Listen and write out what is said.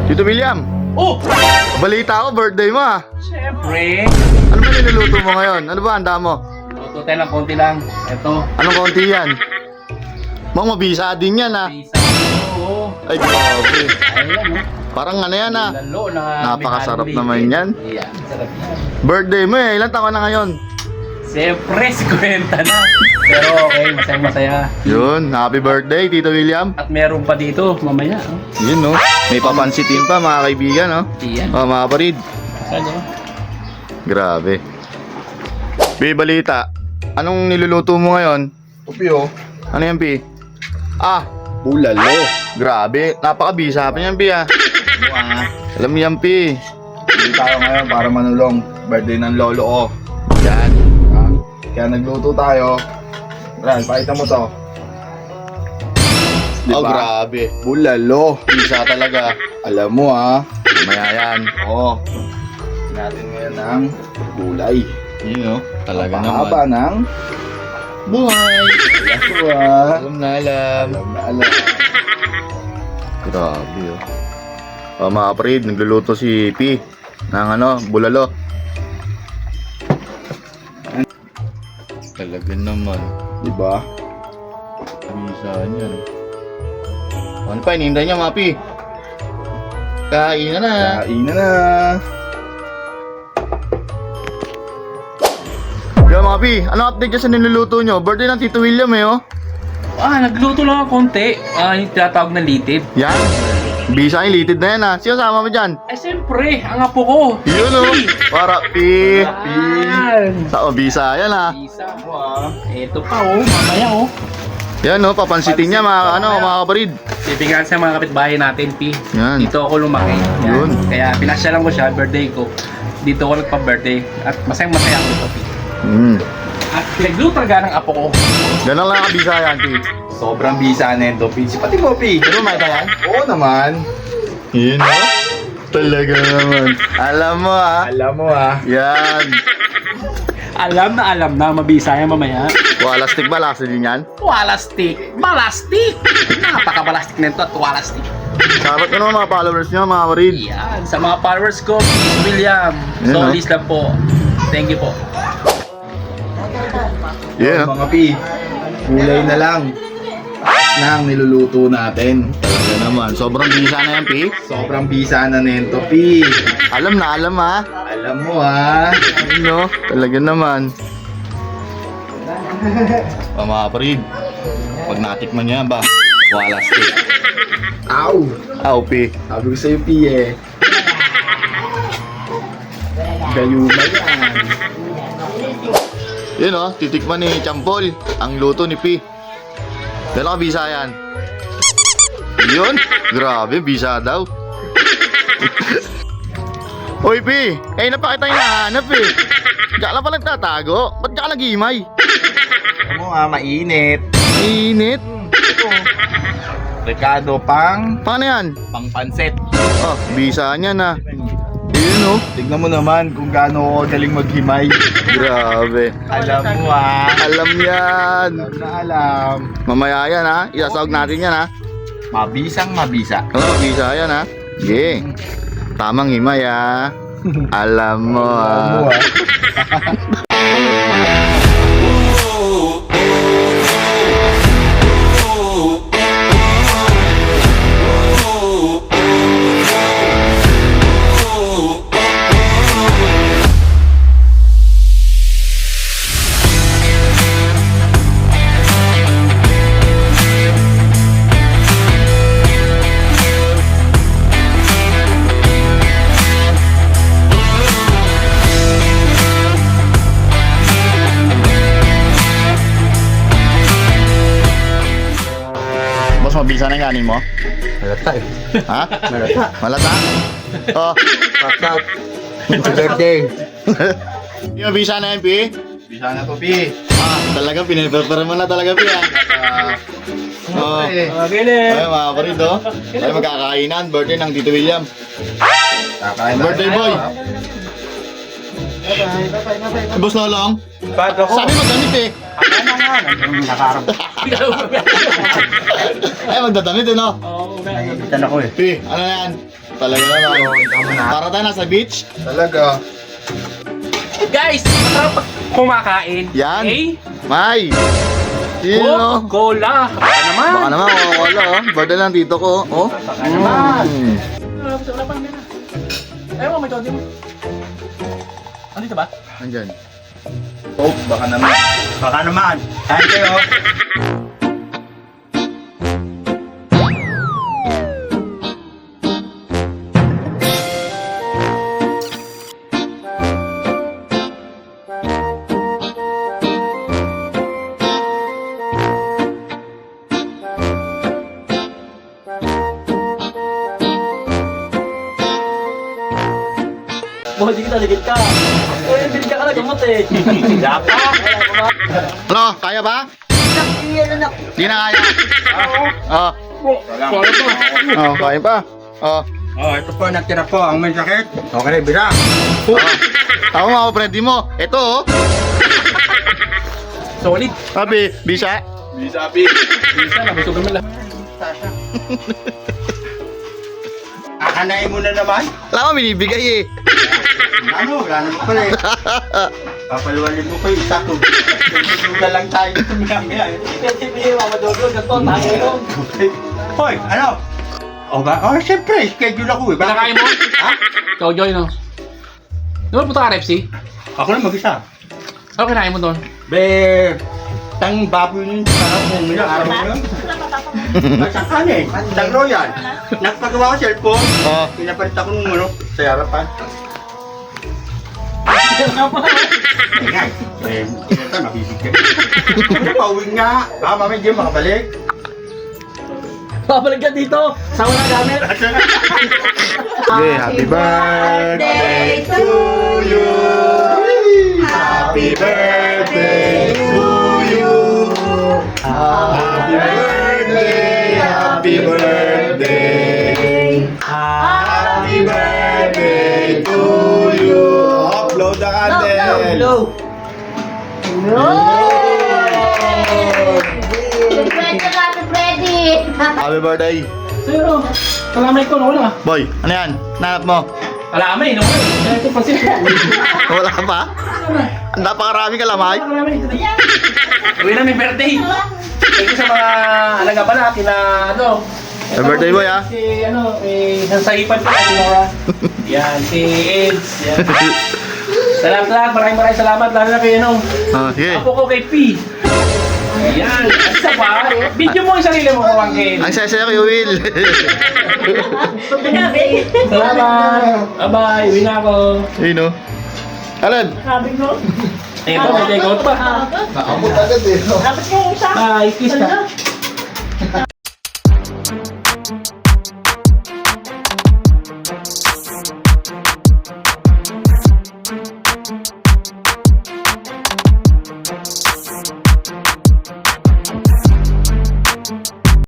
Tito William, Oh! balita ko, birthday mo ah. Siyempre. Ano ba niluluto mo ngayon? Ano ba handa mo? Luto tayo ng konti lang. Ito. Anong konti yan? Mang mabisa din yan ah. Pisa. Oo. Ay, grabe. Ayan, oh. Parang ano yan ah. Lalo na Napakasarap may naman yan. Yan, sarap yan. Birthday mo eh, ilan taon na ngayon? Siyempre, 50 na. Pero okay, masaya-masaya. Yun, happy birthday Tito William. At meron pa dito, mamaya. Oh. Yun no, may papansitin pa mga kaibigan no. Iyan. Oh, mga parid. Saan yun? Grabe. Pi, balita. Anong niluluto mo ngayon? Upi oh. Ano yan, Pi? Ah, Bulalo. grabe. Napakabisa pa yan, Pi ah. Alam mo yan, Pi. Hindi tayo ngayon para manulong. Birthday ng lolo ko. Yan. Ha? Kaya nagluto tayo. Tara, pakita mo to. Oh, grabe. Bulalo. Bisa talaga. Alam mo ha. Mamaya yan. Oo. Natin ngayon ng gulay. Yun no, talaga Mahaba naman. ng Buhay. laso ha. Alam na alam. Alam na alam. Grabe oh. Oh, mga parid, nagluluto si Pi ng ano, bulalo. Talaga naman. Diba? Bisa niyan. Ano pa, hinihintay niya mga Pi? Kain na na. Kain na na. Yo mga Pi, ano update dyan sa niluluto nyo? Birthday ng Tito William eh oh. Nagluto lang ako konti. Yung tinatawag na litid. Yan. Bisa yung litid na yan ah. Sino sama mo dyan? Siyempre, ang apo ko. Yun oh. Para Pi. Yan. Sa bisa yan ah. Isa. Ano ha? Ito pa oh, mamaya oh. Yan oh, papansitin niya mga ano, mga kaparid. Bibigyan sa mga kapitbahay natin, Pi. Yan. Dito ako lumaki. Yan. Yun. Kaya pinasyalan ko siya, birthday ko. Dito ako nagpa-birthday. At masayang-masaya ako dito, Pi. At pinagluto talaga ng apo ko. Ganun lang kabisa yan, Pi. Sobrang bisa na ito, Pi. Pati mo, Pi. Pero may yan? Oo naman. Yun oh. Talaga naman. Alam mo ah. Alam mo ha. Yan. Alam na, mabisa yan mamaya. Wala stick ba? Lasa din yan? Walastik! Balastik! Napaka-balastik na ito at walastik. Shoutout ko naman mga followers nyo, mga kaparid. Yan, sa mga followers ko, Please William. Yan, oh. Solis lang po. Thank you po. Yeah. Mga Pi. Gulay na lang. Na ang niluluto natin. Talaga naman. Sobrang bisa na yan, Pi. Sobrang bisa na nito, Pi. Alam na, alam ha. Alam mo ha. Ano? Talaga naman. Mga kaparid. Pag natikman niya ba? Wala stick. Ow! Aw, Pi. Sabi ko sa'yo, Pi eh. Gayuma yan. Yun oh, titikman ni Champol. Ang luto ni Pi. Gano'n ka bisa yan? Yun? Grabe, bisa daw. Hoy, Pi. Eh, napakita yung nahanap eh. Diyan ka lang pa nagtatago. Ba't diyan ka nag-iimay? Alam mo ha, mainit. Init. Ito. Ricardo pang Paano yan? panset. Oh, bisa niya na. Yun oh. Tignan mo naman kung gaano ako galing maghimay. Grabe. Alam mo ha. Alam yan. Alam na alam. Mamaya yan ha. Isasawag natin yan ha. Mabisang mabisa. Oh, bisa yan ha. Yeah. Tamang himay ha. Alam mo Alam mo ha. ha. Boss, mabisa na yung kanin mo? Malata eh. Ha? Malata. Malata? Oh. Pass out. Happy birthday. Yung mabisa na yan, Pi? Bisa na to, Pi. Ah, talagang piniprepare mo na talaga, Pi ha. Oh. Okay. Ay, mga kaparid oh. Ay, magkakainan. Birthday ng Tito William. Kakain na. Birthday boy. Boss Lolong, Ba't ako? sabi mo damit eh. Ano nga? Nakakarap. Ay, magdadamit eh, no? Oo, Nagigitan ako eh. Pi, ano na yan? talaga naman. Para tayo nasa beach. Talaga. Guys, masarap pag kumakain. Yan. Okay? May! Sino? Coca-Cola. Baka naman. Baka naman, wala oh. Birthday lang tito ko. Oh. Baka naman. Mm. Wala pa, meron. Ayaw mo, may todi mo. Andito ba? Andyan. Oh, baka naman. Baka naman. Kain kayo. Buhay kita, ligit ka. Eh, binigyan ka na gamot eh. Dapat. Ano, kaya ba? Di na kaya. Oh. Oh, kaya pa. Oh. Oh, ito po, natira po ang may sakit. Okay, bira. Oh. Tama mo, friendly mo. Ito oh. Solid. Sabi, bisa. Bisa, nabusog naman lang. Akanain mo na naman. Alam mo, binibigay eh. Ano, gano'n pala eh. Papalawalin mo ko yung isa ko. Susuga lang tayo dito maya. Kasi may mamadodo, ganito, tayo yun. Hoy, ano? O ba? Oh, siyempre, schedule ako eh. Baka kain mo? Ha? Ikaw, Joy, no? Di ba punta ka RFC? Ako lang mag-isa. Ano kinain mo doon? Be, tang baboy nun sa harap mo nila, araw mo yun. Masakan eh, tang royal. Nagpagawa ko cellphone, Oh. pinapalit ako nung ano, sa harapan. Ingay, tinata, mabibigyan. Pauwi nga, baka mamaya hindi makabalik. Babalik ka dito. Sa wala gamit. Okay, happy birthday to you. Happy birthday to you. Happy birthday, happy birthday. Happy birthday to you. Upload the candle. Happy birthday. Sino? Kalamay ko, wala. Boy, ano yan? Nanap mo? Kalamay, no? Ito pa siya. Wala pa? Ang napakarami kalamay. Kalamay. Uwi na, may birthday. Thank you sa mga alaga pala, kina, ano, Happy birthday, boy, ah. Si, ano, Sansaipan pa, si Laura. Yan, si Eds. Yan. Salamat, maraming salamat, lalo na kay, ano, Oh, sige. apo ko kay P. Yan, at isa pa, video mo yung sarili mo, Kawangkin. Ang saya-saya kay Will. Salamat. Bye-bye, uwi na ako. Sino? Alan. Ito, may take out pa. Naabot agad eh. Bye, kiss ka.